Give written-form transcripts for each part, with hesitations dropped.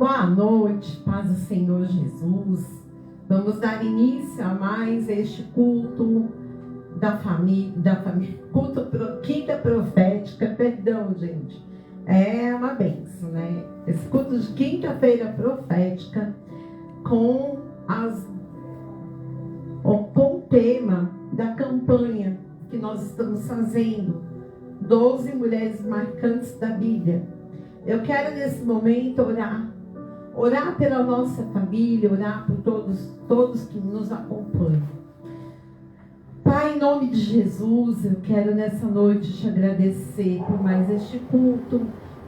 Boa noite, paz do Senhor Jesus. Vamos dar início a mais este culto da família, culto quinta profética, perdão, gente. É uma bênção, né? Esse culto de quinta-feira profética com o tema da campanha que nós estamos fazendo, 12 mulheres marcantes da Bíblia. Eu quero nesse momento orar pela nossa família, orar por todos que nos acompanham. Pai, em nome de Jesus, eu quero nessa noite te agradecer por mais este culto,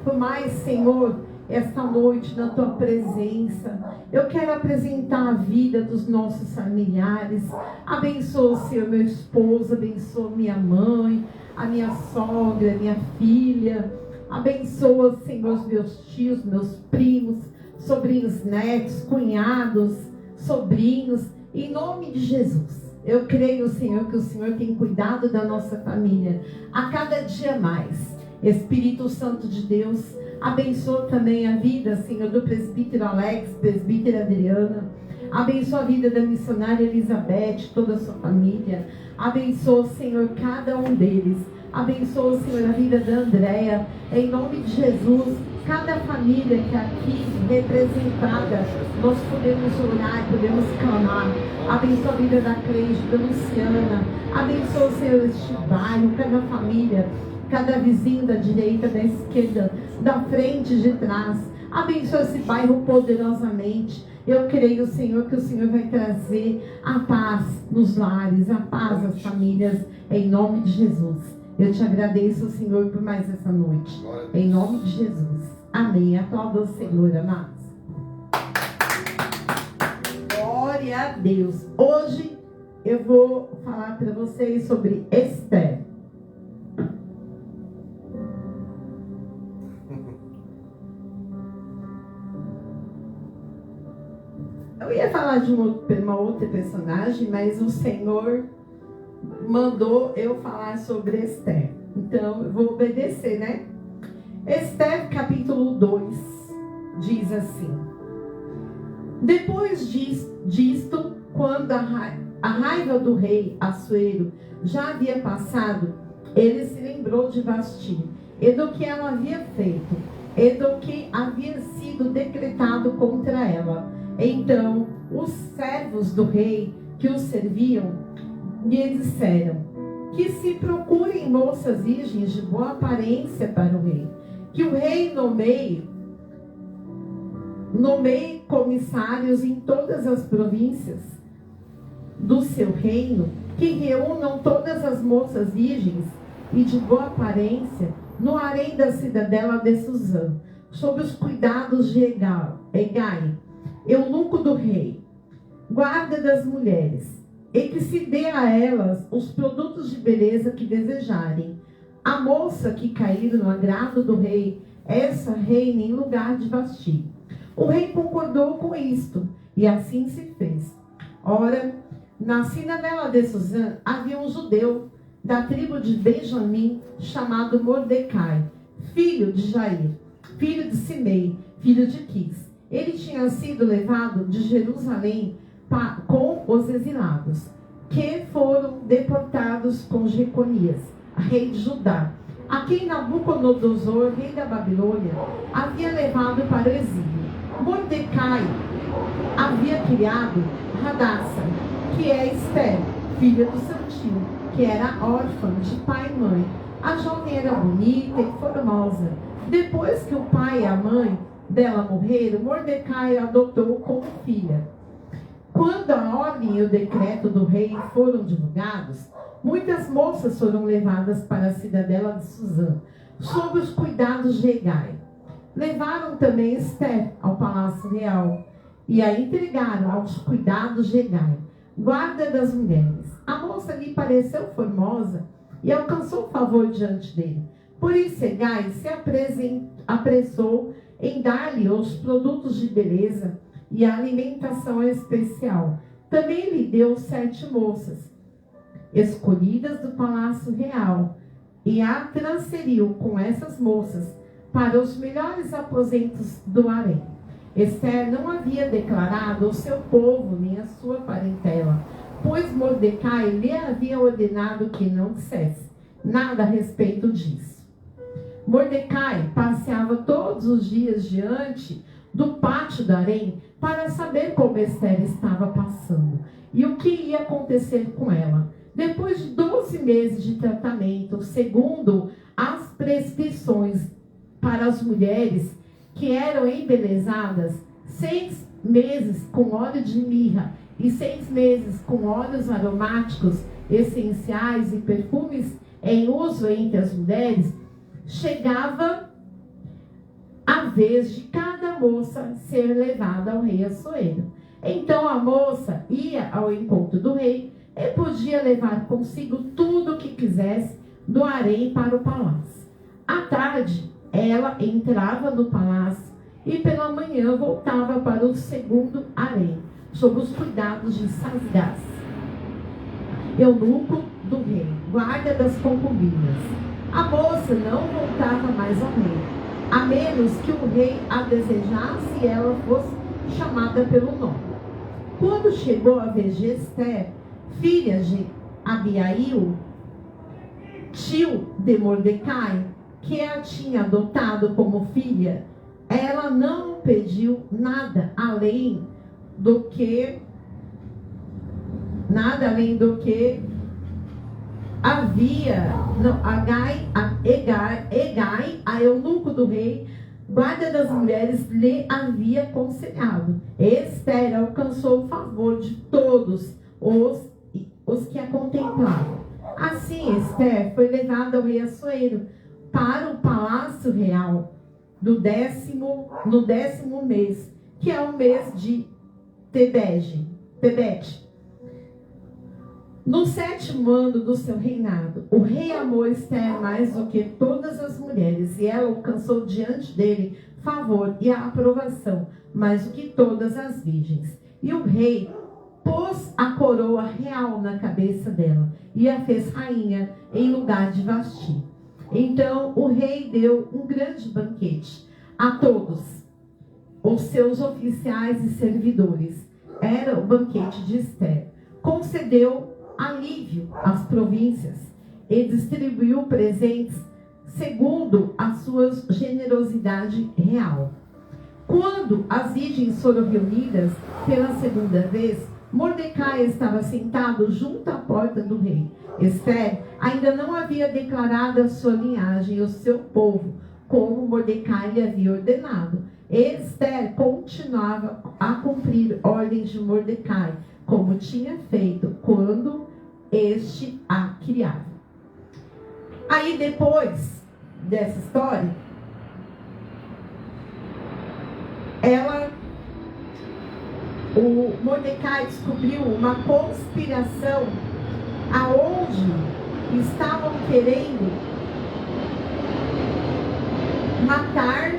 por mais, Senhor, esta noite na tua presença. Eu quero apresentar a vida dos nossos familiares. Abençoa, Senhor, meu esposo, abençoa minha mãe, a minha sogra, minha filha. Abençoa, Senhor, os meus tios, meus primos, sobrinhos, netos, cunhados, sobrinhos, em nome de Jesus. Eu creio, Senhor, que o Senhor tem cuidado da nossa família a cada dia mais. Espírito Santo de Deus, abençoa também a vida, Senhor, do presbítero Alex, presbítera Adriana. Abençoa a vida da missionária Elizabeth, toda a sua família. Abençoa, Senhor, cada um deles. Abençoa, Senhor, a vida da Andréia. Em nome de Jesus, cada família que é aqui representada, nós podemos orar, podemos clamar. Abençoa a vida da Cleide, da Luciana. Abençoa, Senhor, este bairro, cada família, cada vizinho da direita, da esquerda, da frente, de trás. Abençoa esse bairro poderosamente. Eu creio, Senhor, que o Senhor vai trazer a paz nos lares, a paz às famílias, em nome de Jesus. Eu te agradeço, Senhor, por mais essa noite. Em nome de Jesus. Amém. Aplauda o Senhor, amados. Glória a Deus. Hoje eu vou falar para vocês sobre Esther. Eu ia falar de uma outra personagem, mas o Senhor mandou eu falar sobre Esther. Então, eu vou obedecer, né? Esther, capítulo 2, diz assim: depois disto, quando a raiva do rei Assuero já havia passado, ele se lembrou de Vasti, e do que ela havia feito, e do que havia sido decretado contra ela. Então, os servos do rei que o serviam lhe disseram que se procurem moças virgens de boa aparência para o rei, que o rei nomeie comissários em todas as províncias do seu reino, que reúnam todas as moças virgens e de boa aparência no harém da cidadela de Suzã, sob os cuidados de Hegai, eunuco do rei, guarda das mulheres, e que se dê a elas os produtos de beleza que desejarem. A moça que cair no agrado do rei, essa reina em lugar de Vasti. O rei concordou com isto, e assim se fez. Ora, na cidadela de Suzã havia um judeu da tribo de Benjamim, chamado Mordecai, filho de Jair, filho de Simei, filho de Quis. Ele tinha sido levado de Jerusalém com os exilados, que foram deportados com Jeconias, rei de Judá, a quem Nabucodonosor, rei da Babilônia, havia levado para o exílio. Mordecai havia criado Hadassah, que é Esther, filha do seu tio, que era órfã de pai e mãe. A jovem era bonita e formosa. Depois que o pai e a mãe dela morreram, Mordecai a adotou como filha. Quando a ordem e o decreto do rei foram divulgados, muitas moças foram levadas para a cidadela de Suzã, sob os cuidados de Hegai. Levaram também Esther ao palácio real e a entregaram aos cuidados de Hegai, guarda das mulheres. A moça lhe pareceu formosa e alcançou favor diante dele. Por isso Hegai se apressou em dar-lhe os produtos de beleza e a alimentação especial. Também lhe deu 7 moças, escolhidas do palácio real, e a transferiu com essas moças para os melhores aposentos do harém. Esther não havia declarado ao seu povo nem à sua parentela, pois Mordecai lhe havia ordenado que não dissesse nada a respeito disso. Mordecai passeava todos os dias diante do pátio do harém para saber como Esther estava passando e o que ia acontecer com ela. Depois de 12 meses de tratamento, segundo as prescrições para as mulheres que eram embelezadas, 6 meses com óleo de mirra e 6 meses com óleos aromáticos essenciais e perfumes em uso entre as mulheres, chegava a vez de cada moça ser levada ao rei Assuero. Então a moça ia ao encontro do rei e podia levar consigo tudo o que quisesse do harém para o palácio. À tarde, ela entrava no palácio e pela manhã voltava para o segundo harém, sob os cuidados de Sasgás, eunuco do rei, guarda das concubinas. A moça não voltava mais ao rei, a menos que o rei a desejasse e ela fosse chamada pelo nome. Quando chegou a vez de Esther, filha de Abiail, tio de Mordecai, que a tinha adotado como filha, ela não pediu nada além do que havia Hegai, a eunuco do rei, guarda das mulheres, lhe havia aconselhado. Esther alcançou o favor de todos os que a contemplavam. Assim, Esther foi levada ao rei Assuero para o palácio real no 10º mês, que é o mês de Tebete. No 7º ano do seu reinado, o rei amou Esther mais do que todas as mulheres, e ela alcançou diante dele favor e a aprovação, mais do que todas as virgens. E o rei pôs a coroa real na cabeça dela e a fez rainha em lugar de Vasti. Então o rei deu um grande banquete a todos os seus oficiais e servidores. Era o banquete de Esther. Concedeu alívio às províncias e distribuiu presentes segundo a sua generosidade real. Quando as virgens foram reunidas pela segunda vez, Mordecai estava sentado junto à porta do rei. Esther ainda não havia declarado a sua linhagem e o seu povo, como Mordecai lhe havia ordenado. Esther continuava a cumprir ordens de Mordecai, como tinha feito quando este a criava. Aí depois dessa história, o Mordecai descobriu uma conspiração aonde estavam querendo matar.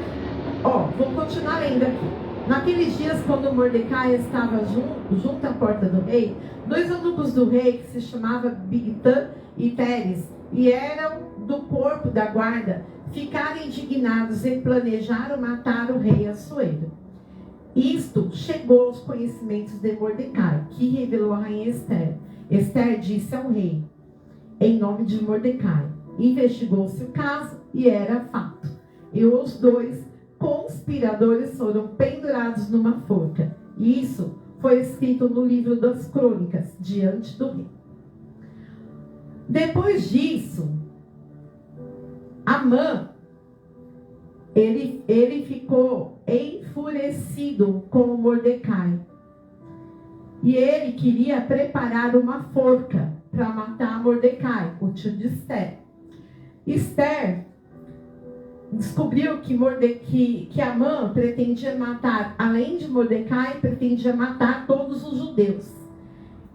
Vou continuar lendo aqui. Naqueles dias, quando Mordecai estava junto à porta do rei, 2 eunucos do rei, que se chamavam Bigtã e Teres, e eram do corpo da guarda, ficaram indignados e planejaram matar o rei Assuero. Isto chegou aos conhecimentos de Mordecai, que revelou a rainha Esther. Esther disse ao rei, em nome de Mordecai. Investigou-se o caso e era fato. E os 2 conspiradores foram pendurados numa forca. Isso foi escrito no livro das crônicas, diante do rei. Depois disso, Amã, ele ficou enfurecido com Mordecai. E ele queria preparar uma forca para matar Mordecai, o tio de Esther. Esther descobriu que Amã pretendia matar, além de Mordecai, pretendia matar todos os judeus.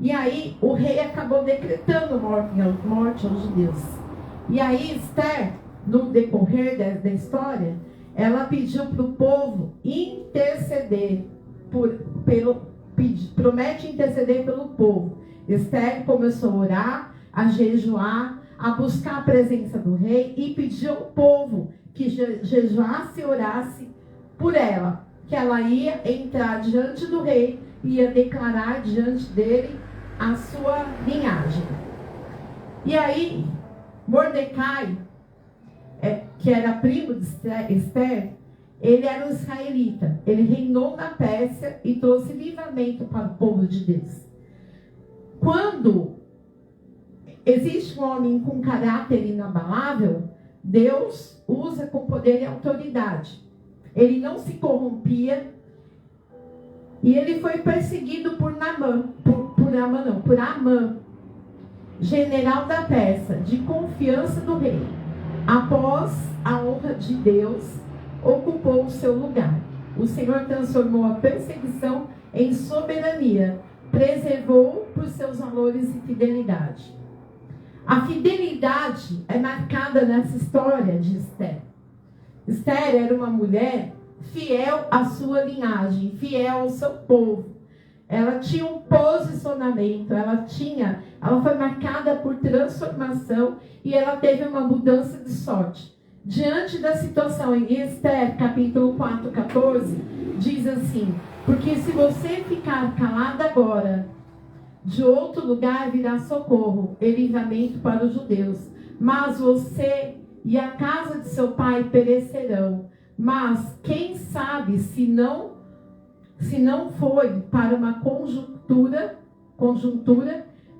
E aí o rei acabou decretando morte aos judeus. E aí Esther, no decorrer da história, ela pediu para o povo interceder, promete interceder pelo povo. Esther começou a orar, a jejuar, a buscar a presença do rei e pediu ao povo que jejuasse e orasse por ela. que ela ia entrar diante do rei e ia declarar diante dele a sua linhagem. E aí, Mordecai, que era primo de Esther, ele era um israelita. Ele reinou na Pérsia e trouxe livramento para o povo de Deus. Quando existe um homem com caráter inabalável, Deus usa com poder e autoridade. Ele não se corrompia. E ele foi perseguido por Amã, general da Pérsia, de confiança do rei. Após a honra de Deus, ocupou o seu lugar. O Senhor transformou a perseguição em soberania, preservou por seus valores e fidelidade. A fidelidade é marcada nessa história de Esther. Esther era uma mulher fiel à sua linhagem, fiel ao seu povo. Ela tinha um posicionamento, ela foi marcada por transformação e ela teve uma mudança de sorte. Diante da situação em Esther, capítulo 4, 14, diz assim: porque se você ficar calada agora, de outro lugar virá socorro e livramento para os judeus, mas você e a casa de seu pai perecerão. Mas quem sabe se não foi para uma conjuntura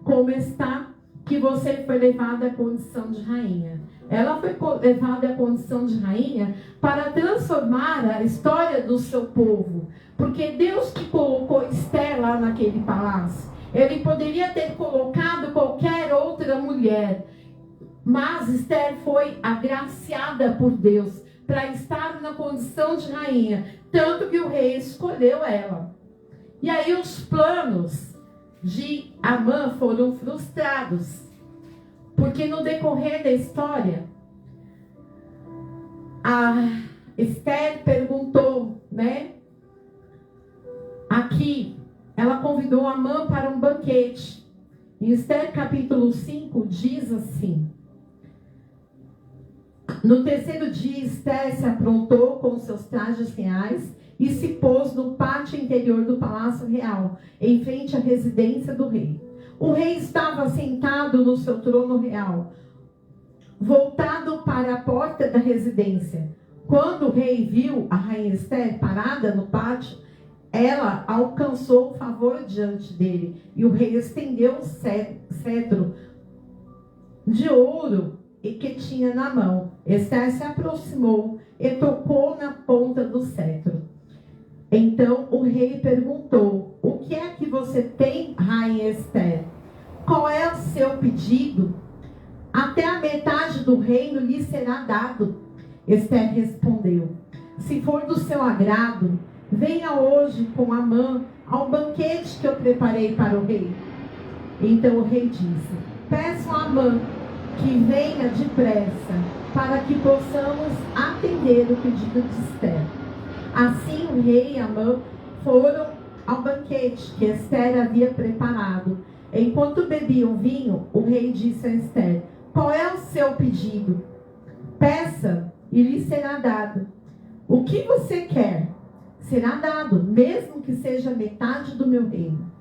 como está, que você foi levada à condição de rainha. Ela foi levada à condição de rainha para transformar a história do seu povo. Porque Deus que colocou Esther lá naquele palácio, ele poderia ter colocado qualquer outra mulher. Mas Esther foi agraciada por Deus para estar na condição de rainha. Tanto que o rei escolheu ela. E aí os planos de Amã foram frustrados. Porque no decorrer da história, a Esther perguntou, aqui, ela convidou Amã para um banquete. Em Esther capítulo 5 diz assim: no terceiro dia, Esther se aprontou com seus trajes reais e se pôs no pátio interior do palácio real, em frente à residência do rei. O rei estava sentado no seu trono real, voltado para a porta da residência. Quando o rei viu a rainha Esther parada no pátio, ela alcançou o favor diante dele, e o rei estendeu o cetro de ouro que tinha na mão. Esther se aproximou e tocou na ponta do cetro. Então o rei perguntou: o que é que você tem, rainha Esther? Qual é o seu pedido? Até a metade do reino lhe será dado. Esther respondeu: se for do seu agrado, venha hoje com Amã ao banquete que eu preparei para o rei. Então o rei disse: peço a Amã que venha depressa, para que possamos atender o pedido de Esther. Assim o rei e Amã foram ao banquete que Esther havia preparado. Enquanto bebiam vinho, o rei disse a Esther: qual é o seu pedido? Peça e lhe será dado. O que você quer será dado, mesmo que seja metade do meu reino.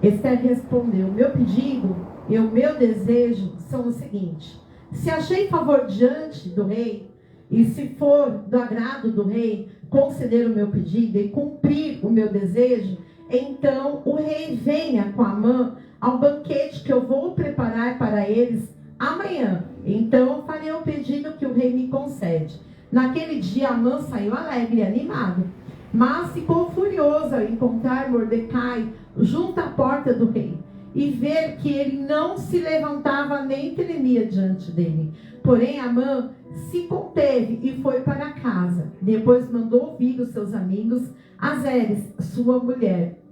Esther respondeu: meu pedido e o meu desejo são o seguinte: se achei favor diante do rei, e se for do agrado do rei conceder o meu pedido e cumprir o meu desejo, então o rei venha com Amã ao banquete que eu vou preparar para eles amanhã. Então farei o pedido que o rei me concede. Naquele dia Amã saiu alegre e animado, mas ficou furioso ao encontrar Mordecai junto à porta do rei e ver que ele não se levantava nem tremia diante dele. Porém Amã se conteve e foi para casa. Depois mandou ouvir os seus amigos, Azeres, sua mulher.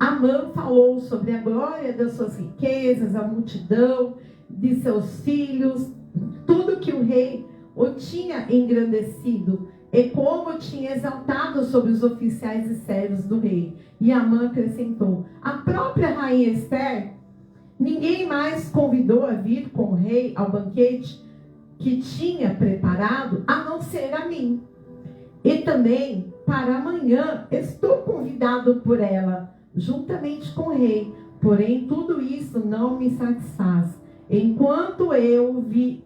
Amã falou sobre a glória das suas riquezas, a multidão de seus filhos, tudo que o rei o tinha engrandecido e como tinha exaltado sobre os oficiais e servos do rei. E Amã acrescentou: a própria rainha Esther, ninguém mais convidou a vir com o rei ao banquete que tinha preparado, a não ser a mim. E também para amanhã estou convidado por ela, juntamente com o rei. Porém, tudo isso não me satisfaz. Enquanto eu ver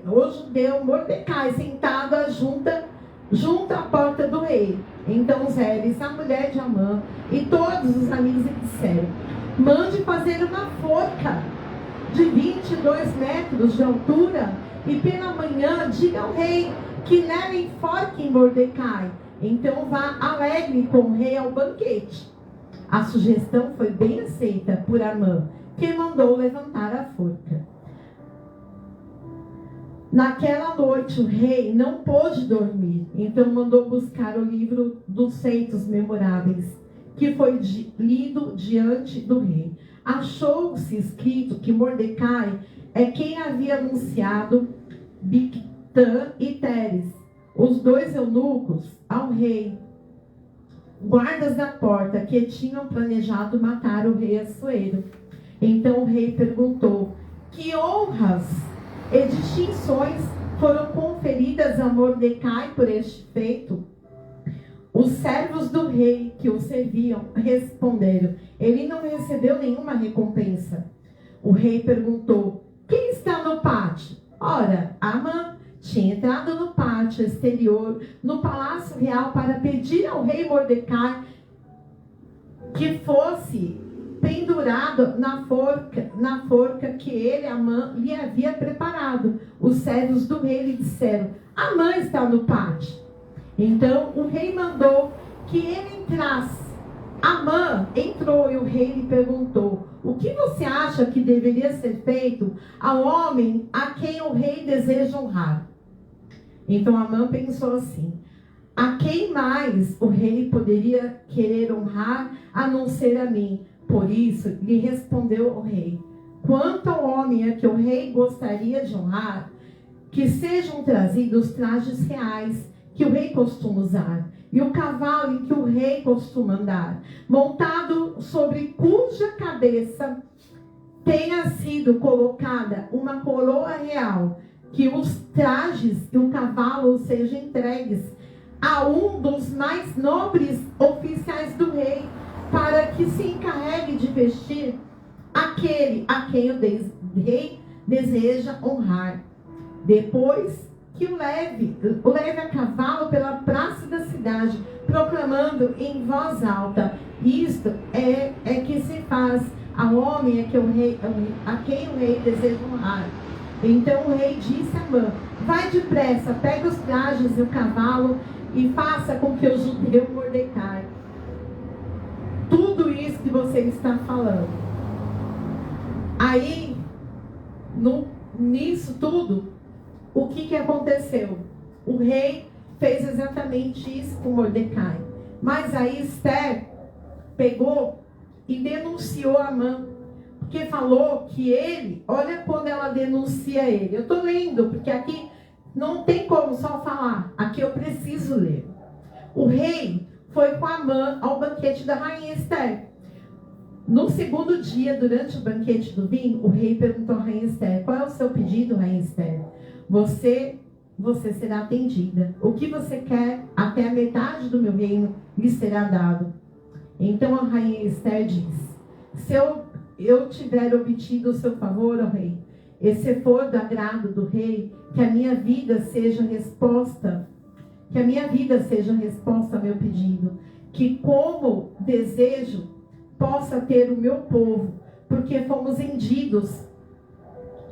o judeu Mordecai sentado junto à porta do rei. Então Zeres, a mulher de Amã, e todos os amigos lhe disseram: mande fazer uma forca de 22 metros de altura, e pela manhã diga ao rei que nela enforque Mordecai. Então vá alegre com o rei ao banquete. A sugestão foi bem aceita por Amã, que mandou levantar a forca. Naquela noite o rei não pôde dormir, então mandou buscar o livro dos feitos memoráveis, que foi lido diante do rei. Achou-se escrito que Mordecai é quem havia anunciado Bigtã e Teres, os dois eunucos, ao rei, guardas da porta, que tinham planejado matar o rei Assuero. Então o rei perguntou: que honras e distinções foram conferidas a Mordecai por este feito? Os servos do rei que o serviam responderam: ele não recebeu nenhuma recompensa. O rei perguntou: quem está no pátio? Ora, Amã tinha entrado no pátio exterior, no palácio real, para pedir ao rei Mordecai que fosse pendurado na forca que ele, Amã, lhe havia preparado. Os servos do rei lhe disseram: Amã está no pátio. Então o rei mandou que ele entrasse. Amã entrou e o rei lhe perguntou: o que você acha que deveria ser feito ao homem a quem o rei deseja honrar? Então Amã pensou assim: a quem mais o rei poderia querer honrar a não ser a mim? Por isso lhe respondeu o rei: quanto ao homem a que o rei gostaria de honrar, que sejam trazidos trajes reais que o rei costuma usar, e o cavalo em que o rei costuma andar, montado sobre cuja cabeça tenha sido colocada uma coroa real, que os trajes e o cavalo sejam entregues a um dos mais nobres oficiais do rei, para que se encarregue de vestir aquele a quem o rei deseja honrar. Depois que o leve a cavalo pela praça da cidade, proclamando em voz alta: isto é que se faz ao homem a quem o rei deseja honrar. Então o rei disse a Amã: vai depressa, pega os trajes e o cavalo e faça com que o judeu Mordecai tudo isso que você está falando. Aí, nisso tudo, o que aconteceu? O rei fez exatamente isso com Mordecai. Mas aí Esther pegou e denunciou Amã, porque falou que ele, olha quando ela denuncia ele. Eu estou lendo, porque aqui não tem como só falar. Aqui eu preciso ler. O rei foi com Amã ao banquete da rainha Esther. No segundo dia, durante o banquete do vinho, o rei perguntou à rainha Esther: qual é o seu pedido, rainha Esther? Você será atendida. O que você quer, até a metade do meu reino lhe será dado. Então a rainha Esther diz: se eu tiver obtido o seu favor, ó rei, e se for do agrado do rei, que a minha vida seja resposta ao meu pedido, que como desejo possa ter o meu povo, porque fomos vendidos,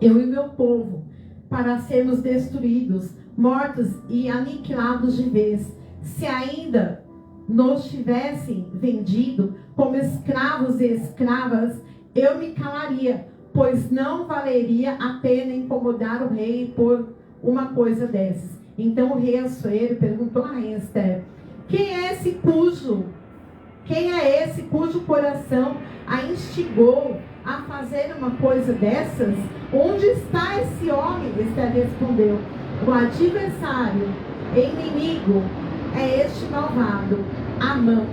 eu e meu povo, para sermos destruídos, mortos e aniquilados de vez. Se ainda nos tivessem vendido como escravos e escravas, eu me calaria, pois não valeria a pena incomodar o rei por uma coisa dessas. Então o rei Assuero perguntou a rainha Esther: quem é esse cujo coração a instigou a fazer uma coisa dessas? Onde está esse homem? Esther respondeu: o adversário, inimigo, é este malvado, Amã.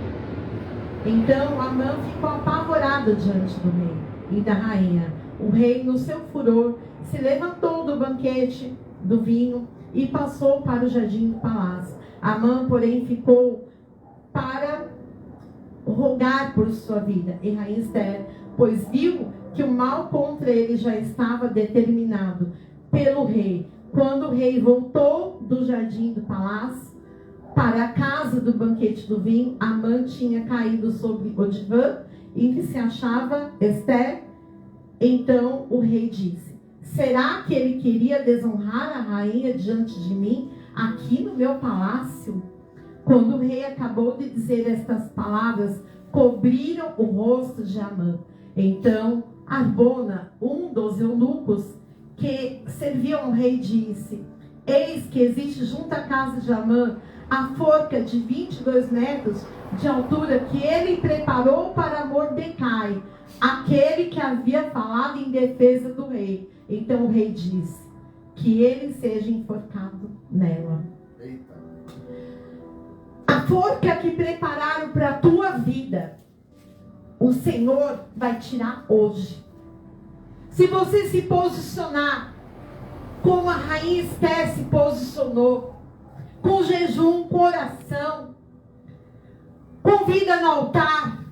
Então Amã ficou apavorado diante do rei e da rainha. O rei, no seu furor, se levantou do banquete do vinho e passou para o jardim do palácio. Amã, porém, ficou para rogar por sua vida. E rainha Esther, pois viu que o mal contra ele já estava determinado pelo rei. Quando o rei voltou do jardim do palácio para a casa do banquete do vinho, Amã tinha caído sobre o divã em que se achava Esther. Então o rei disse: será que ele queria desonrar a rainha diante de mim, aqui no meu palácio? Quando o rei acabou de dizer estas palavras, cobriram o rosto de Amã. Então Arbona, um dos eunucos que serviam ao rei, disse: eis que existe junto à casa de Amã a forca de 22 metros de altura que ele preparou para Mordecai, aquele que havia falado em defesa do rei. Então o rei disse: que ele seja enforcado nela. Eita. A forca que prepararam para a tua vida, o Senhor vai tirar hoje. Se você se posicionar como a rainha Esther se posicionou, com jejum, com oração, com vida no altar,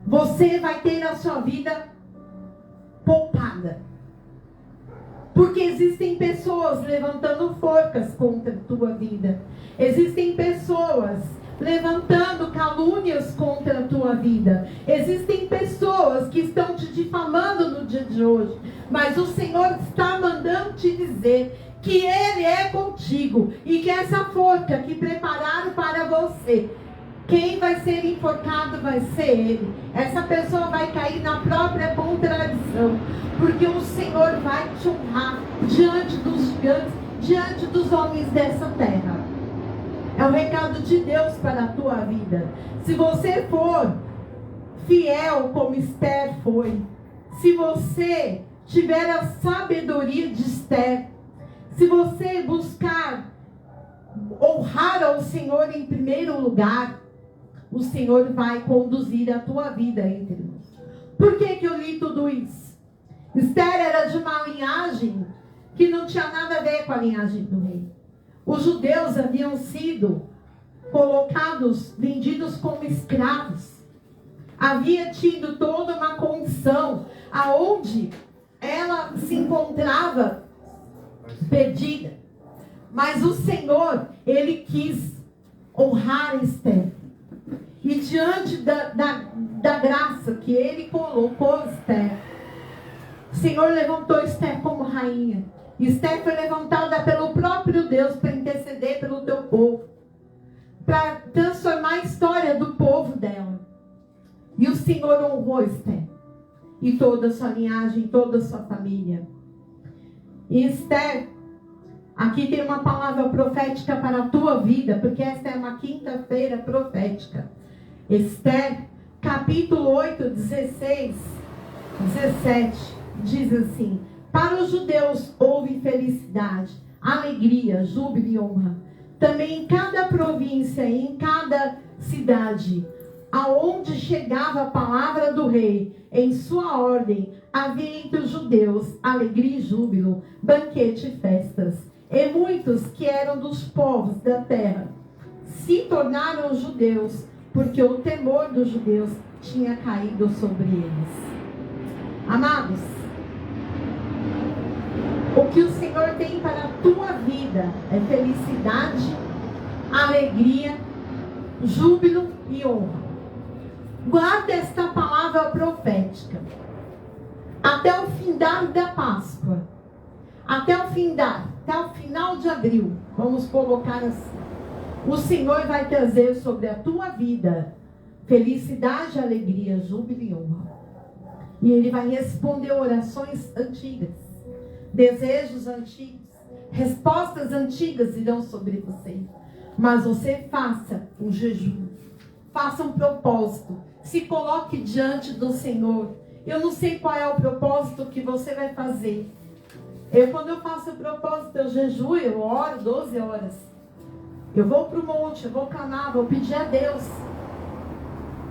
você vai ter a sua vida poupada. Porque existem pessoas levantando forcas contra a tua vida. Existem pessoas levantando calúnias contra a tua vida. Existem pessoas que estão te difamando no dia de hoje. Mas o Senhor está mandando te dizer que Ele é contigo. E que essa forca que prepararam para você, quem vai ser enforcado vai ser ele. Essa pessoa vai cair na própria contradição. Porque o Senhor vai te honrar diante dos gigantes, diante dos homens dessa terra. É o recado de Deus para a tua vida. Se você for fiel como Esther foi, se você tiver a sabedoria de Esther, se você buscar honrar ao Senhor em primeiro lugar, o Senhor vai conduzir a tua vida entre nós. Por que eu li tudo isso? Esther era de uma linhagem que não tinha nada a ver com a linhagem do rei. Os judeus haviam sido colocados, vendidos como escravos. Havia tido toda uma condição aonde ela se encontrava perdida. Mas o Senhor, Ele quis honrar Esther. E diante da graça que Ele colocou Esther, o Senhor levantou Esther como rainha. Esther foi levantada pelo próprio Deus para interceder pelo teu povo, para transformar a história do povo dela. E o Senhor honrou Esther e toda a sua linhagem, toda a sua família. E Esther, aqui tem uma palavra profética para a tua vida, porque esta é uma quinta-feira profética. Esther, capítulo 8, 16, 17, diz assim: para os judeus houve felicidade, alegria, júbilo e honra. Também em cada província e em cada cidade, aonde chegava a palavra do rei, em sua ordem, havia entre os judeus alegria e júbilo, banquete e festas. E muitos que eram dos povos da terra se tornaram judeus, porque o temor dos judeus tinha caído sobre eles. Amados, o que o Senhor tem para a tua vida é felicidade, alegria, júbilo e honra. Guarda esta palavra profética até o findar da Páscoa, até o final de abril, vamos colocar assim. O Senhor vai trazer sobre a tua vida felicidade, alegria, júbilo e honra. E Ele vai responder orações antigas, desejos antigos, respostas antigas irão sobre você. Mas você faça um jejum, faça um propósito, se coloque diante do Senhor. Eu não sei qual é o propósito que você vai fazer. Quando eu faço o propósito, eu jejuo, eu oro 12 horas. Eu vou para o monte, eu vou clamar, vou pedir a Deus.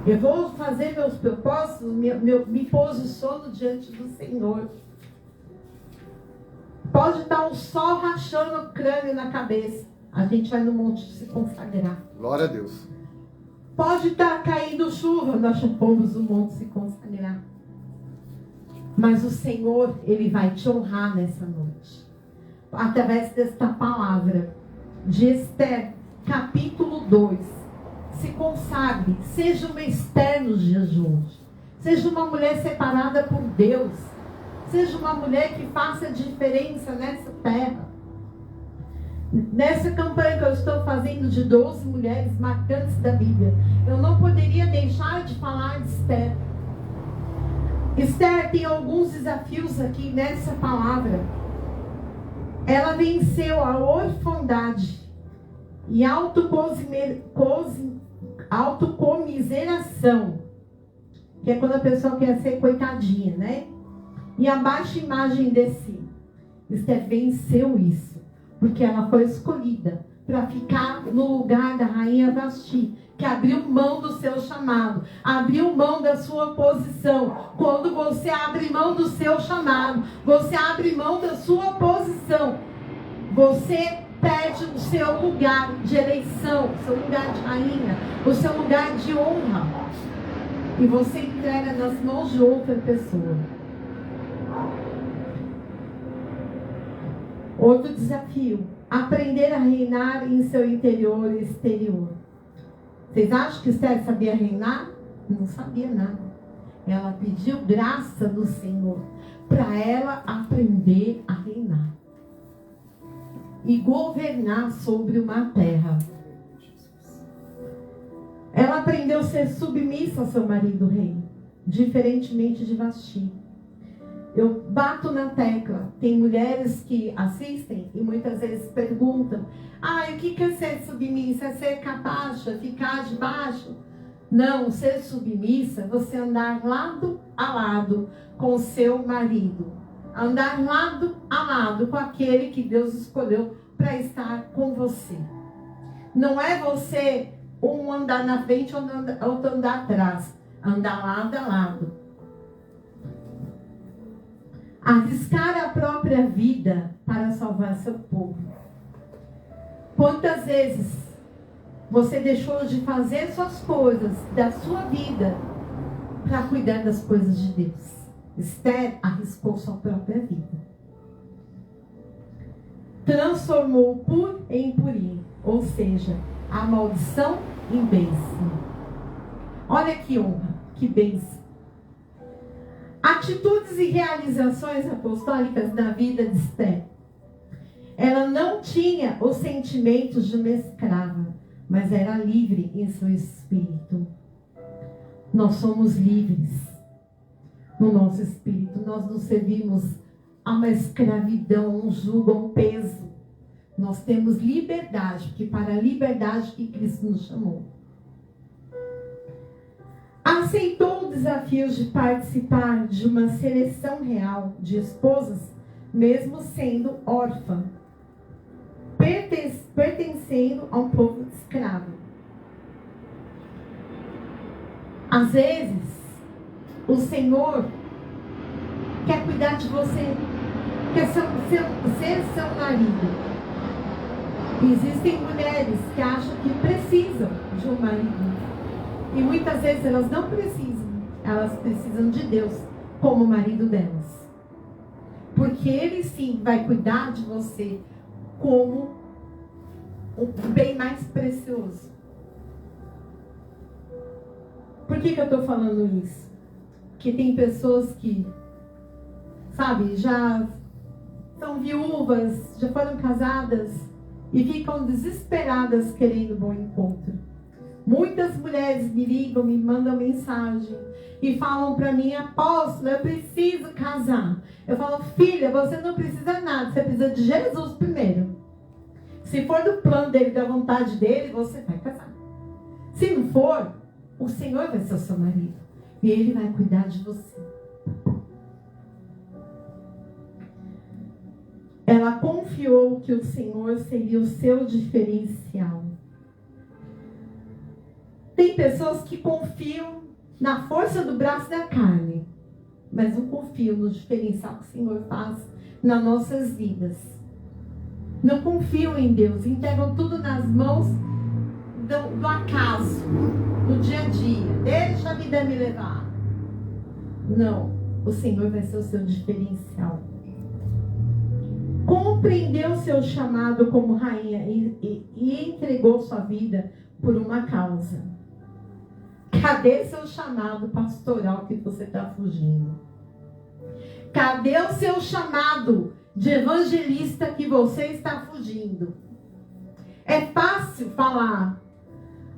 Eu vou fazer meus propósitos, me posiciono diante do Senhor. Pode estar um sol rachando o crânio na cabeça. A gente vai no monte se consagrar. Glória a Deus. Pode estar caindo chuva, nós fomos no monte se consagrar. Mas o Senhor, Ele vai te honrar nessa noite. Através desta palavra de Esther, capítulo 2. Se consagre, seja uma Esther nos dias de hoje. Seja uma mulher separada por Deus. Seja uma mulher que faça diferença nessa terra. Nessa campanha que eu estou fazendo de 12 mulheres marcantes da Bíblia, eu não poderia deixar de falar de Esther. Esther tem alguns desafios aqui nessa palavra. Ela venceu a orfandade e autocomiseração, que é quando a pessoa quer ser coitadinha, né? E a baixa imagem de si. Esther venceu isso, porque ela foi escolhida para ficar no lugar da rainha Vasti, que abriu mão do seu chamado, abriu mão da sua posição. Quando você abre mão do seu chamado, você abre mão da sua posição, você perde o seu lugar de eleição, o seu lugar de rainha, o seu lugar de honra, e você entrega nas mãos de outra pessoa. Outro desafio: aprender a reinar em seu interior e exterior. Vocês acham que Esther sabia reinar? Não sabia nada. Ela pediu graça do Senhor para ela aprender a reinar e governar sobre uma terra. Ela aprendeu a ser submissa ao seu marido rei, diferentemente de Vasti. Eu bato na tecla. Tem mulheres que assistem e muitas vezes perguntam: o que é ser submissa? É ser capacha, ficar debaixo? Não, ser submissa é você andar lado a lado com o seu marido. Andar lado a lado com aquele que Deus escolheu para estar com você. Não é você um andar na frente ou outro andar atrás. Andar lado a lado. Arriscar a própria vida para salvar seu povo. Quantas vezes você deixou de fazer suas coisas, da sua vida, para cuidar das coisas de Deus? Esther arriscou sua própria vida. Transformou pur em purim, ou seja, a maldição em bênção. Olha que honra, que bênção. Atitudes e realizações apostólicas na vida de Esther. Ela não tinha os sentimentos de uma escrava, mas era livre em seu espírito. Nós somos livres no nosso espírito. Nós não servimos a uma escravidão, um jugo, um peso. Nós temos liberdade, porque para a liberdade que Cristo nos chamou. Aceitou o desafio de participar de uma seleção real de esposas, mesmo sendo órfã, pertencendo a um povo escravo. Às vezes, o Senhor quer cuidar de você, quer ser seu marido. Existem mulheres que acham que precisam de um marido. E muitas vezes elas não precisam. Elas precisam de Deus como marido delas. Porque Ele sim vai cuidar de você como o bem mais precioso. Por que eu estou falando isso? Porque tem pessoas que, já são viúvas, já foram casadas e ficam desesperadas querendo bom encontro. Muitas mulheres me ligam, me mandam mensagem e falam para mim: apóstolo, eu preciso casar. Eu falo: filha, você não precisa nada, você precisa de Jesus primeiro. Se for do plano dele, da vontade dele, você vai casar. Se não for, o Senhor vai ser o seu marido e Ele vai cuidar de você. Ela confiou que o Senhor seria o seu diferencial. Tem pessoas que confiam na força do braço da carne, mas não confiam no diferencial que o Senhor faz nas nossas vidas. Não confiam em Deus, entregam tudo nas mãos do acaso, do dia a dia. Deixa a vida me levar. Não, o Senhor vai ser o seu diferencial. Compreendeu o seu chamado como rainha e entregou sua vida por uma causa. Cadê seu chamado pastoral que você está fugindo? Cadê o seu chamado de evangelista que você está fugindo? É fácil falar: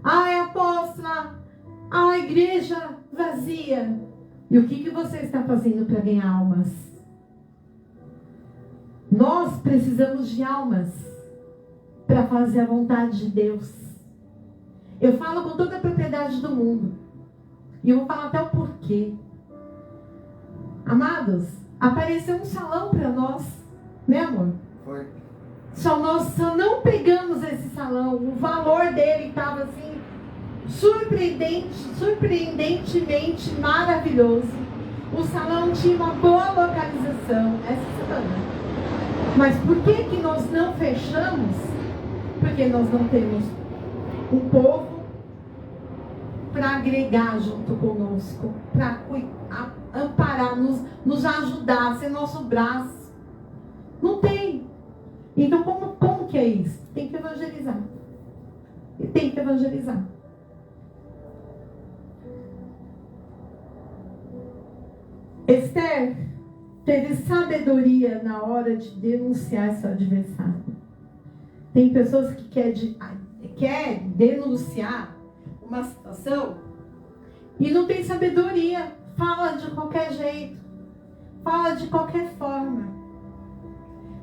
ai, apóstola, a igreja vazia. E o que você está fazendo para ganhar almas? Nós precisamos de almas para fazer a vontade de Deus. Eu falo com toda a propriedade do mundo. E eu vou falar até o porquê. Amados, apareceu um salão para nós, né, amor? Foi. Nós só não pegamos esse salão. O valor dele estava assim, surpreendentemente maravilhoso. O salão tinha uma boa localização essa semana. Mas por que nós não fechamos? Porque nós não temos um povo para agregar junto conosco, para amparar, nos ajudar, ser nosso braço. Não tem. Então como que é isso? Tem que evangelizar. E tem que evangelizar. Esther teve sabedoria na hora de denunciar seu adversário. Tem pessoas que quer denunciar uma situação e não tem sabedoria. Fala de qualquer jeito. Fala de qualquer forma.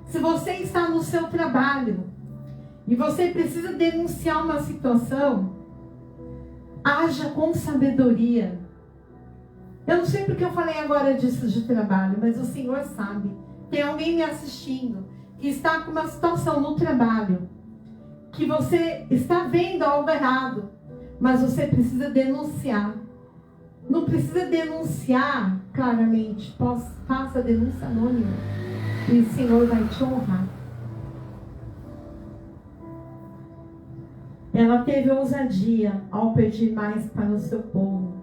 Se você está no seu trabalho e você precisa denunciar uma situação, haja com sabedoria. Eu não sei porque eu falei agora disso de trabalho, mas o Senhor sabe. Tem alguém me assistindo que está com uma situação no trabalho, que você está vendo algo errado, mas você precisa denunciar. Não precisa denunciar claramente, faça a denúncia anônima e o Senhor vai te honrar. Ela teve ousadia ao pedir mais para o seu povo.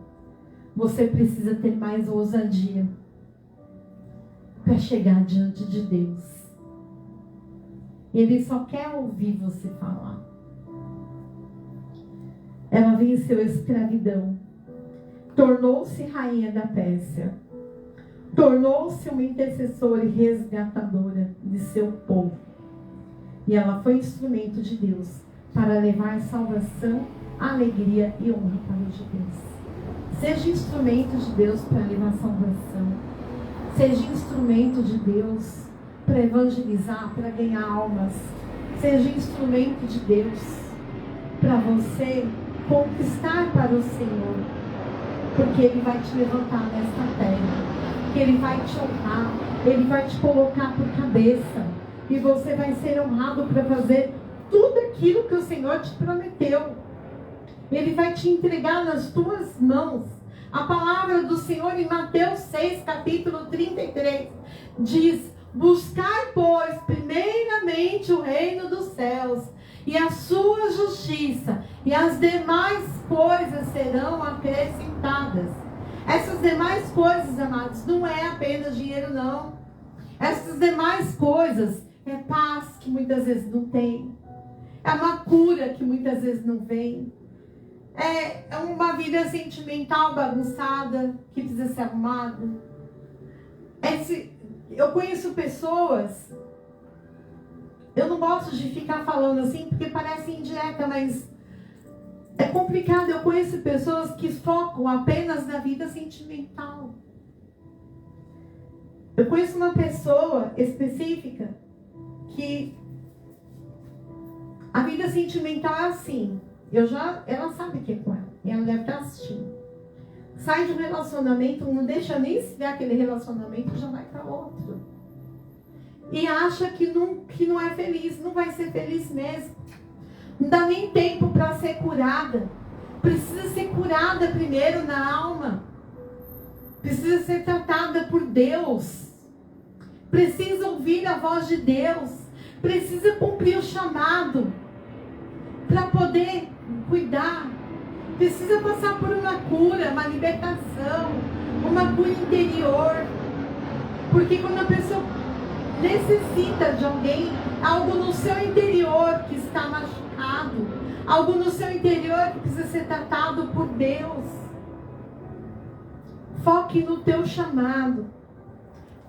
Você precisa ter mais ousadia para chegar diante de Deus. Ele só quer ouvir você falar. Ela venceu a escravidão. Tornou-se rainha da Pérsia. Tornou-se uma intercessora e resgatadora de seu povo. E ela foi instrumento de Deus para levar salvação, alegria e honra para os judeus. Seja instrumento de Deus para levar salvação. Seja instrumento de Deus para evangelizar, para ganhar almas. Seja instrumento de Deus para você conquistar para o Senhor. Porque Ele vai te levantar nesta terra. Que Ele vai te honrar. Ele vai te colocar por cabeça. E você vai ser honrado para fazer tudo aquilo que o Senhor te prometeu. Ele vai te entregar nas tuas mãos. A palavra do Senhor em Mateus 6, capítulo 33, diz: buscai, pois, primeiramente o reino dos céus e a sua justiça, e as demais coisas serão acrescentadas. Essas demais coisas, amados, não é apenas dinheiro, não. Essas demais coisas é paz que muitas vezes não tem. É uma cura que muitas vezes não vem. É uma vida sentimental bagunçada, que precisa ser arrumada. Eu conheço pessoas, eu não gosto de ficar falando assim, porque parece indireta, mas é complicado. Eu conheço pessoas que focam apenas na vida sentimental. Eu conheço uma pessoa específica que a vida sentimental é assim. Ela sabe o que é com ela. E ela deve estar assistindo. Sai de um relacionamento, não deixa nem se ver aquele relacionamento, já vai para outro. E acha que não é feliz. Não vai ser feliz mesmo. Não dá nem tempo para ser curada. Precisa ser curada primeiro na alma. Precisa ser tratada por Deus. Precisa ouvir a voz de Deus. precisa cumprir o chamado para poder cuidar. Precisa passar por uma cura, uma libertação, uma cura interior. Porque quando a pessoa necessita de alguém, algo no seu interior que está machucado, algo no seu interior que precisa ser tratado por Deus. Foque no teu chamado.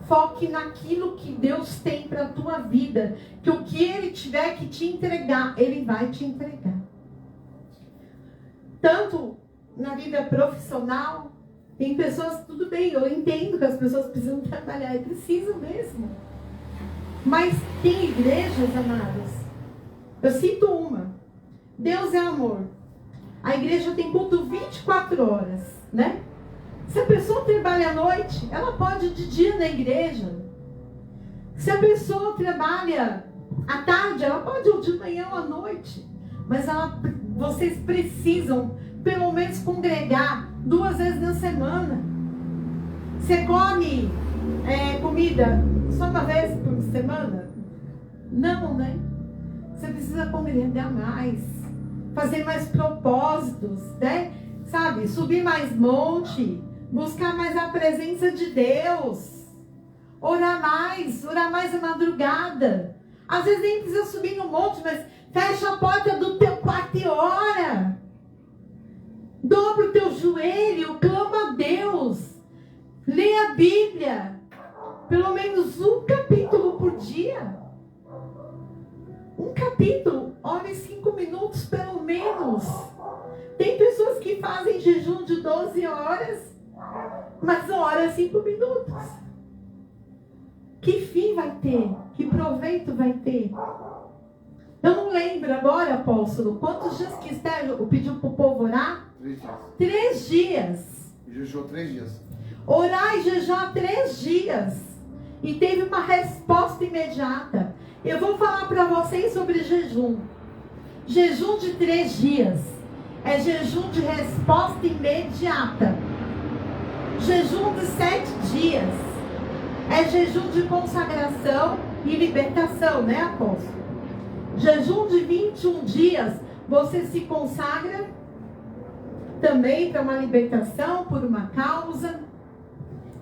Foque naquilo que Deus tem para a tua vida. Que o que Ele tiver que te entregar, Ele vai te entregar. Tanto na vida profissional, tem pessoas, tudo bem, eu entendo que as pessoas precisam trabalhar, e precisam mesmo. Mas tem igrejas, amadas, eu cito uma, Deus é amor. A igreja tem culto 24 horas, né? Se a pessoa trabalha à noite, ela pode ir de dia na igreja. Se a pessoa trabalha à tarde, ela pode ir de manhã ou à noite. Mas vocês precisam, pelo menos, congregar 2 vezes na semana. Você come comida só uma vez por semana? Não, né? Você precisa congregar mais. Fazer mais propósitos, né? Sabe? Subir mais monte. Buscar mais a presença de Deus. Orar mais à madrugada. Às vezes nem precisa subir no monte, mas fecha a porta do teu quarto e ora. Dobra o teu joelho, clama a Deus. Lê a Bíblia. Pelo menos um capítulo por dia. Um capítulo. Ore 5 minutos pelo menos. Tem pessoas que fazem jejum de 12 horas, mas ora 5 minutos. Que fim vai ter? Que proveito vai ter? Eu não lembro agora, apóstolo, quantos dias que Esther pediu para o povo orar? 3 dias. 3 dias. Jejuou 3 dias. Orar e jejuar 3 dias. E teve uma resposta imediata. Eu vou falar para vocês sobre jejum. Jejum de 3 dias. É jejum de resposta imediata. Jejum de 7 dias. É jejum de consagração e libertação, né, apóstolo? Jejum de 21 dias, você se consagra também para uma libertação por uma causa.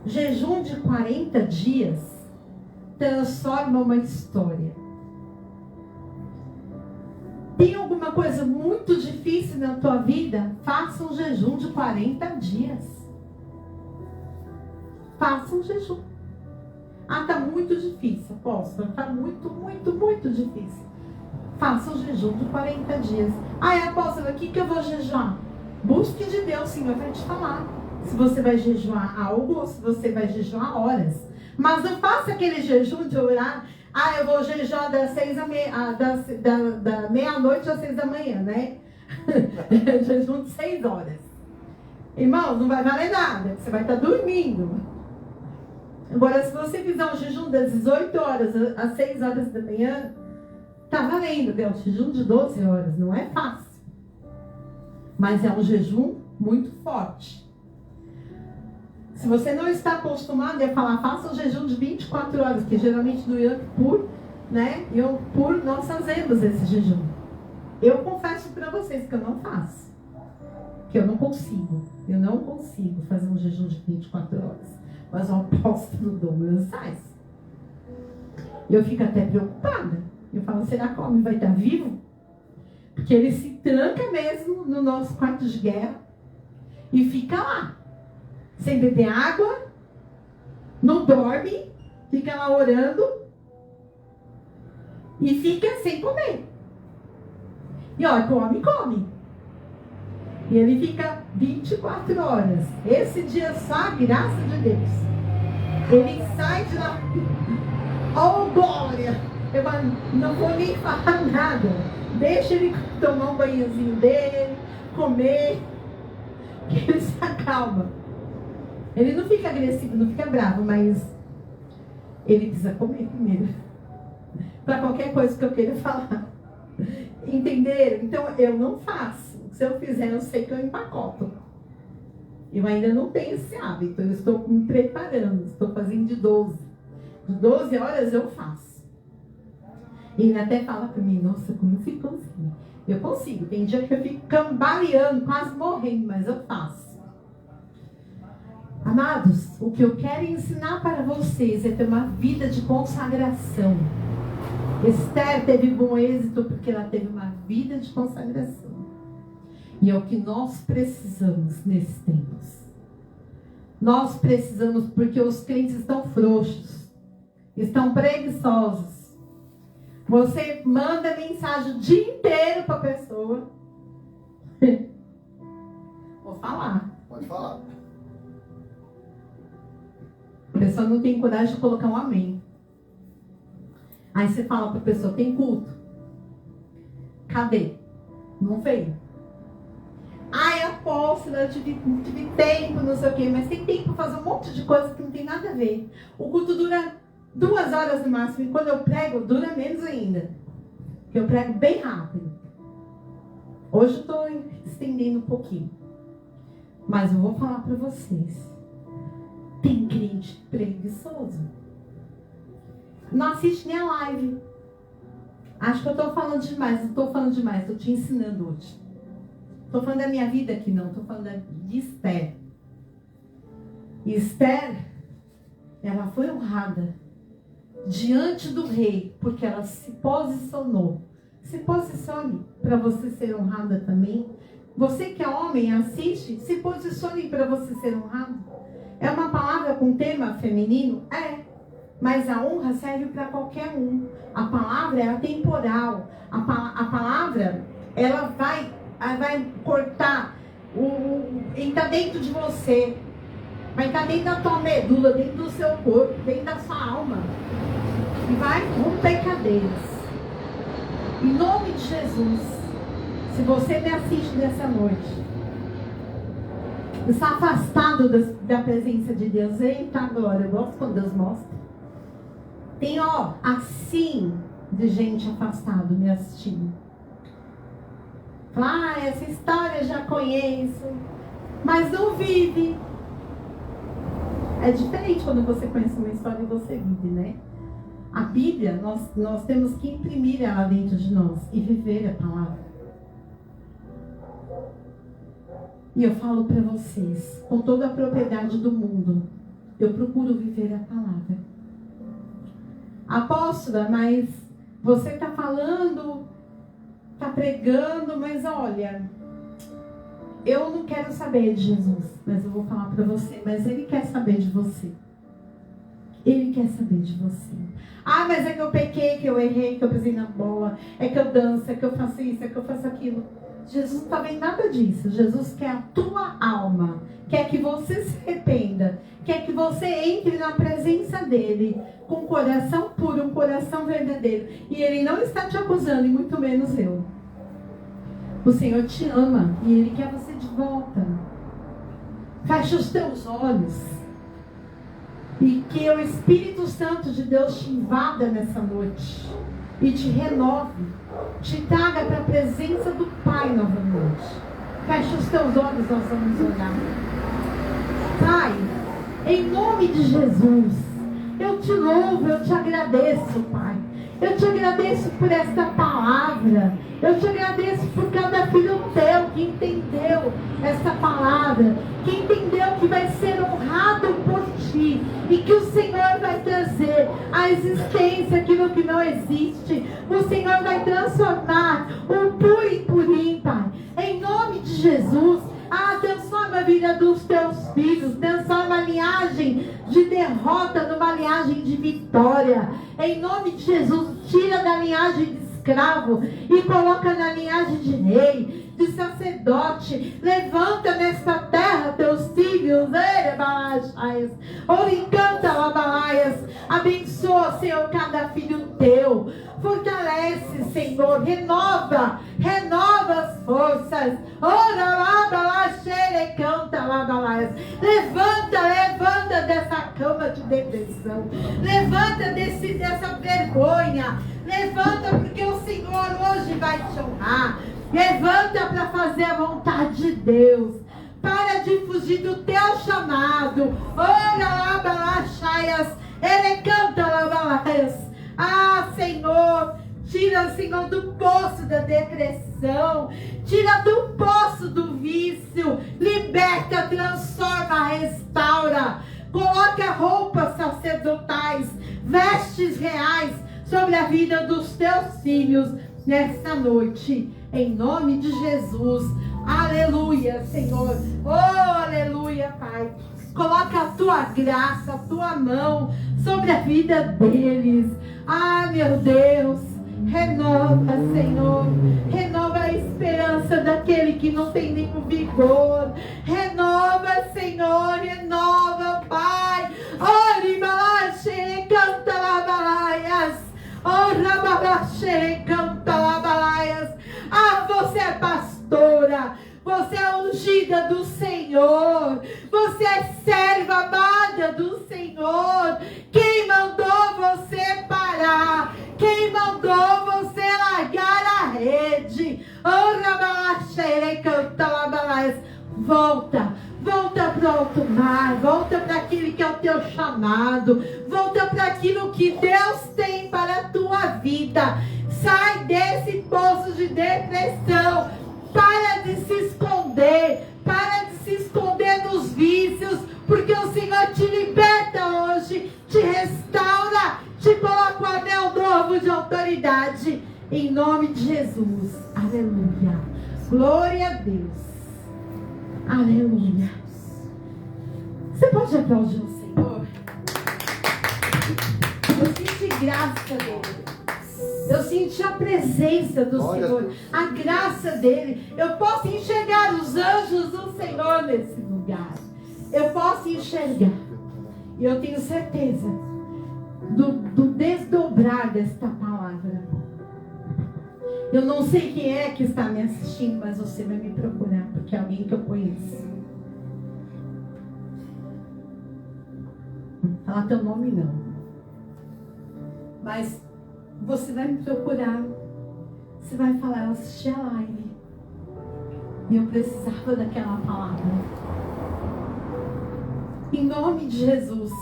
Jejum de 40 dias transforma uma história. Tem alguma coisa muito difícil na tua vida? Faça um jejum de 40 dias. Faça um jejum. Ah, está muito difícil, apóstolo. Está muito, muito, muito difícil. Faça um jejum de 40 dias. Ah, apóstolo, o que eu vou jejuar? Busque de Deus, o Senhor vai te falar. Se você vai jejuar algo ou se você vai jejuar horas. Mas não faça aquele jejum de orar. Ah, eu vou jejuar das 6 da meia-noite às 6 da manhã, né? Jejum de 6 horas. Irmãos, não vai valer nada. Você vai estar dormindo. Agora, se você fizer um jejum das 18 horas às 6 horas da manhã, tá valendo, é um jejum de 12 horas, não é fácil. Mas é um jejum muito forte. Se você não está acostumado a falar, faça um jejum de 24 horas, que geralmente no Yom Kippur, né? Yom Kippur nós fazemos esse jejum. Eu confesso para vocês que eu não faço. Que eu não consigo. Eu não consigo fazer um jejum de 24 horas. Mas o apóstolo Douglas faz. Eu fico até preocupada. Eu falo, será que o homem vai estar vivo? Porque ele se tranca mesmo no nosso quarto de guerra e fica lá, sem beber água, não dorme, fica lá orando e fica sem comer. E olha que o homem come. E ele fica 24 horas. Esse dia só a graça de Deus. Ele sai de lá. Oh, glória! Eu não vou nem falar nada. Deixa ele tomar um banhozinho dele, comer, que ele se acalma. Ele não fica agressivo, não fica bravo, mas ele precisa comer primeiro. Para qualquer coisa que eu queira falar. Entenderam? Então eu não faço. Se eu fizer, eu sei que eu empacoto. Eu ainda não tenho esse hábito. Eu estou me preparando. Estou fazendo de 12. De 12 horas eu faço. Ele até fala para mim, nossa, como você consegue? Eu consigo. Tem dia que eu fico cambaleando, quase morrendo, mas eu faço. Amados, o que eu quero ensinar para vocês é ter uma vida de consagração. Esther teve bom êxito porque ela teve uma vida de consagração. E é o que nós precisamos nesses tempos. Nós precisamos porque os crentes estão frouxos, estão preguiçosos. Você manda mensagem o dia inteiro para a pessoa. Vou falar. Pode falar. A pessoa não tem coragem de colocar um amém. Aí você fala para a pessoa, tem culto? Cadê? Não veio. Ai, apóstola, eu tive tempo, não sei o quê. Mas tem tempo para fazer um monte de coisa que não tem nada a ver. O culto dura 2 horas no máximo. E quando eu prego, dura menos ainda. Porque eu prego bem rápido. Hoje eu estou estendendo um pouquinho. Mas eu vou falar para vocês. Tem crente preguiçoso. Não assiste nem a live. Acho que eu estou falando demais. Não estou falando demais. Estou te ensinando hoje. Estou falando da minha vida aqui, não. Estou falando de Esther. E Esther, ela foi honrada diante do rei, porque ela se posicionou. Se posicione para você ser honrada também. Você que é homem, assiste, se posicione para você ser honrado. É uma palavra com tema feminino? É. Mas a honra serve para qualquer um. A palavra é atemporal. A palavra, ela vai cortar está dentro de você. Vai estar dentro da tua medula, dentro do seu corpo, dentro da sua alma. E vai romper cadeias. Em nome de Jesus. Se você me assiste nessa noite, está afastado da presença de Deus, eita agora, eu gosto quando Deus mostra. Tem, assim de gente afastado me assistindo. Fala, essa história eu já conheço, mas não vive. É diferente quando você conhece uma história e você vive, né? A Bíblia, nós temos que imprimir ela dentro de nós e viver a palavra. E eu falo para vocês, com toda a propriedade do mundo, eu procuro viver a palavra. Apóstola, mas você está falando, está pregando, mas olha, eu não quero saber de Jesus, mas eu vou falar para você, mas Ele quer saber de você. Ele quer saber de você. Ah, mas é que eu pequei, que eu errei, que eu pisei na bola, é que eu danço, é que eu faço isso, é que eu faço aquilo. Jesus não está vendo nada disso. Jesus quer a tua alma, quer que você se arrependa, quer que você entre na presença dele com um coração puro, um coração verdadeiro. E Ele não está te acusando, e muito menos eu. O Senhor te ama e Ele quer você de volta. Fecha os teus olhos e que o Espírito Santo de Deus te invada nessa noite e te renove, te traga para a presença do Pai novamente. Fecha os teus olhos, nós vamos orar. Pai, em nome de Jesus, eu te louvo, eu te agradeço, Pai. Eu te agradeço por esta palavra. Eu te agradeço por cada filho teu que entendeu esta palavra, que entendeu que vai ser honrado por ti e que o Senhor vai trazer à existência aquilo que não existe. O Senhor vai transformar o puro em purim, Pai. Em nome de Jesus. Transforma a vida dos teus filhos, transforma a linhagem de derrota numa linhagem de vitória. Em nome de Jesus, tira da linhagem de escravo e coloca na linhagem de rei, de sacerdote. Levanta nesta terra teus filhos, encanta labalaias. Abençoa, Senhor, cada filho teu. Fortalece, Senhor, renova as forças. Levanta dessa cama de depressão. Levanta dessa vergonha. Levanta porque o Senhor hoje vai te honrar. Levanta para fazer a vontade de Deus. Para de fugir do teu chamado. Ele canta labalaias. Ah, Senhor, Tira, Senhor, do poço da depressão. Tira do poço do vício. Liberta, transforma, restaura. Coloca roupas sacerdotais, vestes reais sobre a vida dos teus filhos nesta noite. Em nome de Jesus. Aleluia, Senhor. Oh, aleluia, Pai. Coloca a tua graça, a tua mão sobre a vida deles. Ah, meu Deus. Renova, Senhor. Renova a esperança daquele que não tem nenhum vigor. Renova, Senhor. Renova, Pai. Ore, balache, canta labalaias. Ora, balache, canta labalaias. Ah, você é pastora. Você é ungida do Senhor. Você é serva amada do Senhor. Quem mandou você parar? Quem mandou você largar a rede? Volta. Volta para o alto mar. Volta para aquilo que é o teu chamado. Volta para aquilo que Deus tem para a tua vida. Sai desse poço de depressão. Para de se esconder. Para de se esconder nos vícios. Porque o Senhor te liberta hoje. Te restaura. Te coloca um anel novo de autoridade. Em nome de Jesus. Aleluia. Glória a Deus. Aleluia. Você pode aplaudir o Senhor? Eu senti graça dele. Eu senti a presença do Senhor, a graça dele. Eu posso enxergar os anjos do Senhor nesse lugar. Eu posso enxergar. E eu tenho certeza do desdobrar desta palavra. Eu não sei quem é que está me assistindo, mas você vai me procurar, porque é alguém que eu conheço. Não vou falar teu nome não. Mas você vai me procurar. Você vai falar, eu assisti a live. E eu precisava daquela palavra. Em nome de Jesus.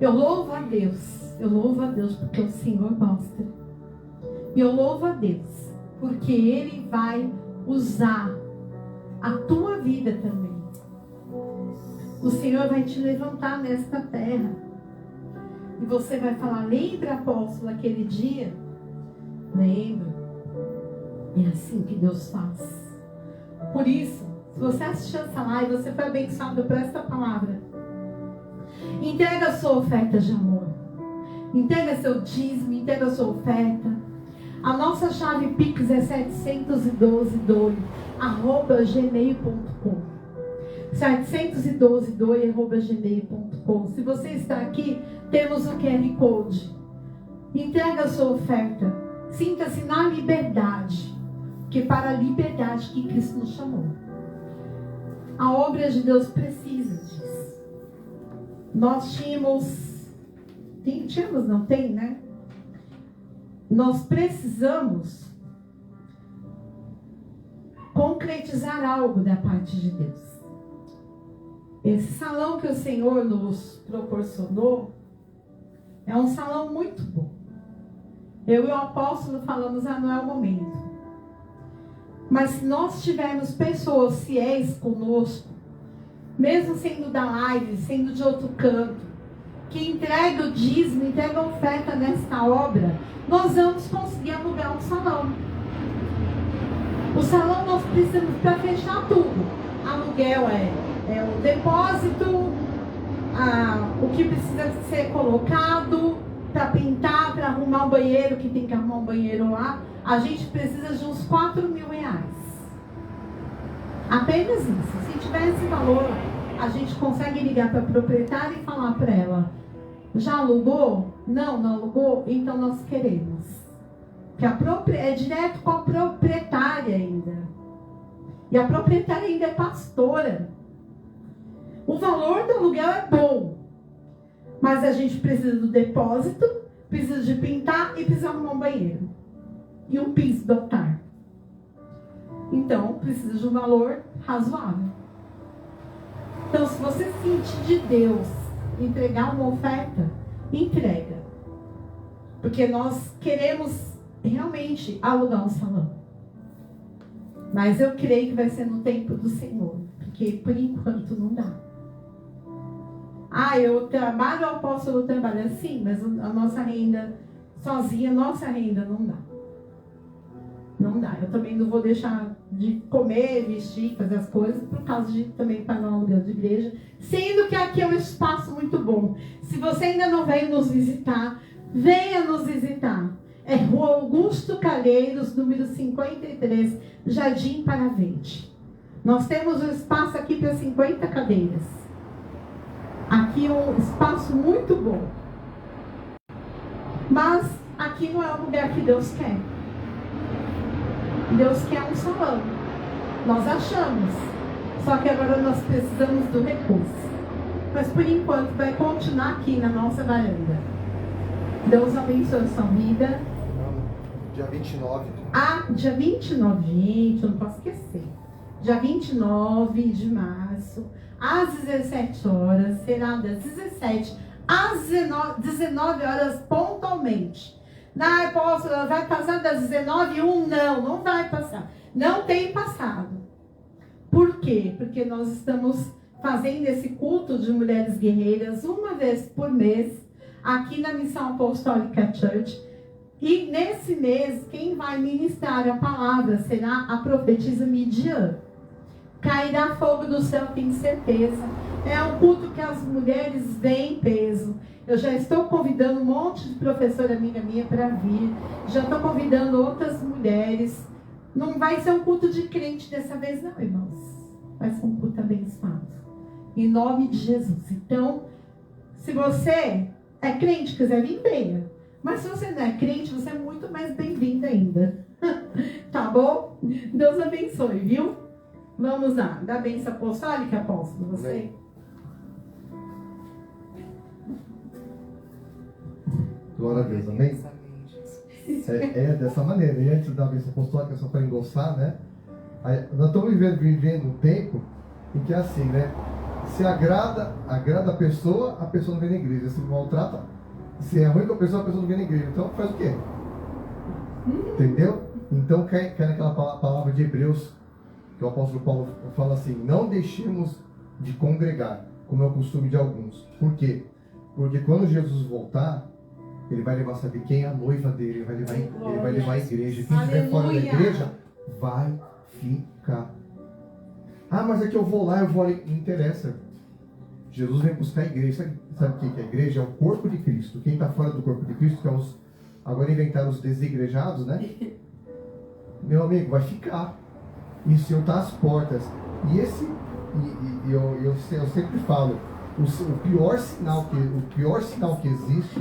Eu louvo a Deus. Eu louvo a Deus porque o Senhor gosta. E eu louvo a Deus porque Ele vai usar a tua vida também. O Senhor vai te levantar nesta terra. E você vai falar, lembra, apóstolo, aquele dia? Lembro. É assim que Deus faz. Por isso, se você assistiu essa live, você foi abençoado por esta palavra. Entrega a sua oferta de amor. Entrega seu dízimo, entrega a sua oferta. A nossa chave Pix é 712doe@gmail.com 712doe@gmail.com. Se você está aqui, temos o QR Code. Entrega a sua oferta. Sinta-se na liberdade. Que para a liberdade que Cristo nos chamou. A obra de Deus precisa disso. Nós tínhamos, não tem, né? Nós precisamos concretizar algo da parte de Deus. Esse salão que o Senhor nos proporcionou é um salão muito bom. Eu e o apóstolo falamos, não é o momento. Mas se nós tivermos pessoas fiéis conosco, mesmo sendo da live, sendo de outro canto, que entrega o dízimo, entrega a oferta nesta obra, nós vamos conseguir alugar um salão. O salão nós precisamos para fechar tudo. Aluguel é o depósito, o que precisa ser colocado, para pintar, para arrumar um banheiro, que tem que arrumar um banheiro lá. A gente precisa de uns 4 mil reais. Apenas isso. Se tiver esse valor, a gente consegue ligar para a proprietária e falar para ela, já alugou? Não alugou? Então nós queremos. Que é direto com a proprietária ainda. E a proprietária ainda é pastora. O valor do aluguel é bom. Mas a gente precisa do depósito, precisa de pintar e precisa arrumar um banheiro. E um piso do altar. Então, precisa de um valor razoável. Então, se você sentir de Deus entregar uma oferta, entrega. Porque nós queremos realmente alugar um salão. Mas eu creio que vai ser no tempo do Senhor. Porque por enquanto não dá. Eu trabalho, o apóstolo trabalha assim, mas a nossa renda sozinha, nossa renda não dá. Não dá. Eu também não vou deixar de comer, vestir, fazer as coisas, por causa de também pagar um aluguel de igreja. Sendo que aqui é um espaço muito bom. Se você ainda não veio nos visitar, venha nos visitar. É Rua Augusto Calheiros, número 53, Jardim Paravente. Nós temos um espaço aqui para 50 cadeiras. Aqui é um espaço muito bom. Mas aqui não é o lugar que Deus quer. Deus quer um salão. Nós achamos. Só que agora nós precisamos do recurso. Mas por enquanto vai continuar aqui na nossa varanda. Deus abençoe a sua vida. Dia 29. Dia 29, gente, eu não posso esquecer. Dia 29 de março, às 17 horas, será das 17 às 19 horas pontualmente. Na apóstola, vai passar das 19h01? Não vai passar. Não tem passado. Por quê? Porque nós estamos fazendo esse culto de mulheres guerreiras uma vez por mês, aqui na Missão Apostólica Church. E nesse mês, quem vai ministrar a palavra será a profetisa Midian. Cairá fogo do céu, tenho certeza. É um culto que as mulheres vêm em peso. Eu já estou convidando um monte de professora amiga minha para vir. Já estou convidando outras mulheres. Não vai ser um culto de crente dessa vez não, irmãos. Vai ser um culto abençoado. Em nome de Jesus. Então, se você é crente e quiser vir, venha. Mas se você não é crente, você é muito mais bem-vindo ainda. Tá bom? Deus abençoe, viu? Vamos lá. Dá bênção apostólica, apóstolo, você? Amém. Glória a Deus, amém? É dessa maneira. E antes da bênção apostólica, só para endossar, né? Nós estamos vivendo um tempo em que é assim, né? Se agrada a pessoa não vem na igreja. Se maltrata, se é ruim com a pessoa não vem na igreja. Então faz o quê? Entendeu? Então cai naquela palavra de Hebreus, que o apóstolo Paulo fala assim: não deixemos de congregar, como é o costume de alguns. Por quê? Porque quando Jesus voltar, ele vai levar, sabe quem é a noiva dele, ele vai levar a igreja. Quem estiver fora da igreja vai ficar. Mas é que eu vou lá, eu vou ali. Não interessa. Jesus vem buscar a igreja. Sabe o que é a igreja? É o corpo de Cristo. Quem está fora do corpo de Cristo, que é agora inventaram os desigrejados, né? Meu amigo, vai ficar. E o Senhor está às portas. E eu sempre falo, o pior sinal que existe,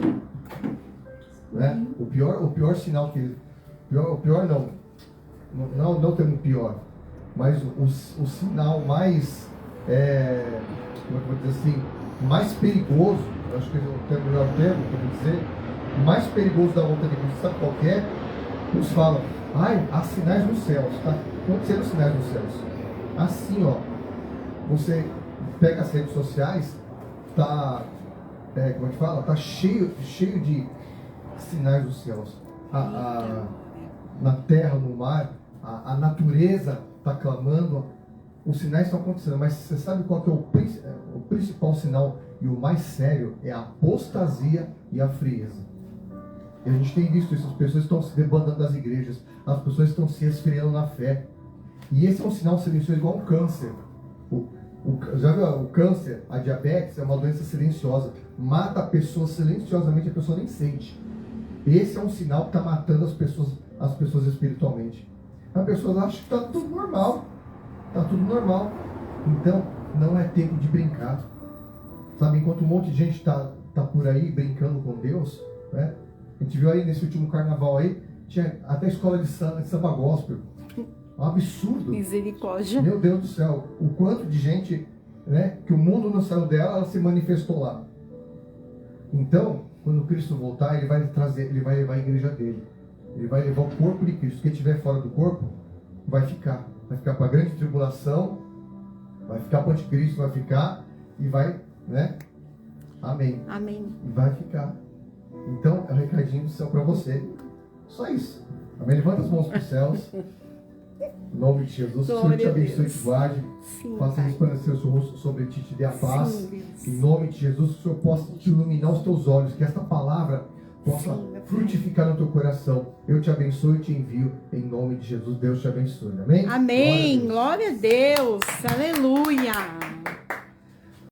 né? O pior sinal que o pior não tem um pior, mas o sinal mais como é que eu vou dizer assim, mais perigoso, acho que é o melhor termo que eu vou dizer, mais perigoso da volta de Cristo, sabe qual que é? Nos falam, há sinais nos céus, tá? Acontecendo sinais nos céus. Assim, ó, você pega as redes sociais, como é que fala? Tá cheio de sinais dos céus. Na terra, no mar, a natureza está clamando, os sinais estão acontecendo, mas você sabe qual que é o principal sinal e o mais sério? É a apostasia e a frieza. E a gente tem visto isso, as pessoas estão se debandando das igrejas, as pessoas estão se esfriando na fé. E esse é um sinal silencioso igual um câncer. Já viu o câncer, a diabetes é uma doença silenciosa, mata a pessoa silenciosamente, a pessoa nem sente. Esse é um sinal que está matando as pessoas espiritualmente. As pessoas acham que está tudo normal. Está tudo normal. Então, não é tempo de brincar. Sabe, enquanto um monte de gente está por aí brincando com Deus, né? A gente viu aí nesse último carnaval aí, tinha até escola de samba gospel. Um absurdo. Misericórdia. Meu Deus do céu. O quanto de gente, né, que o mundo não saiu dela, ela se manifestou lá. Então, quando Cristo voltar, ele vai levar a igreja dele. Ele vai levar o corpo de Cristo. Quem estiver fora do corpo, vai ficar para a grande tribulação, vai ficar para o anticristo, vai ficar e vai, né? Amém. Amém. E vai ficar. Então, é um recadinho do céu para você. Só isso. Amém? Levanta as mãos para os céus. Em nome de Jesus. Que o Senhor te abençoe e te guarde. Faça resplandecer o seu rosto sobre ti, te dê a paz. Em nome de Jesus, que o Senhor possa te iluminar os teus olhos. Que esta palavra possa frutificar no teu coração. Eu te abençoo e te envio. Em nome de Jesus, Deus te abençoe. Amém? Amém. Glória a Deus. Aleluia.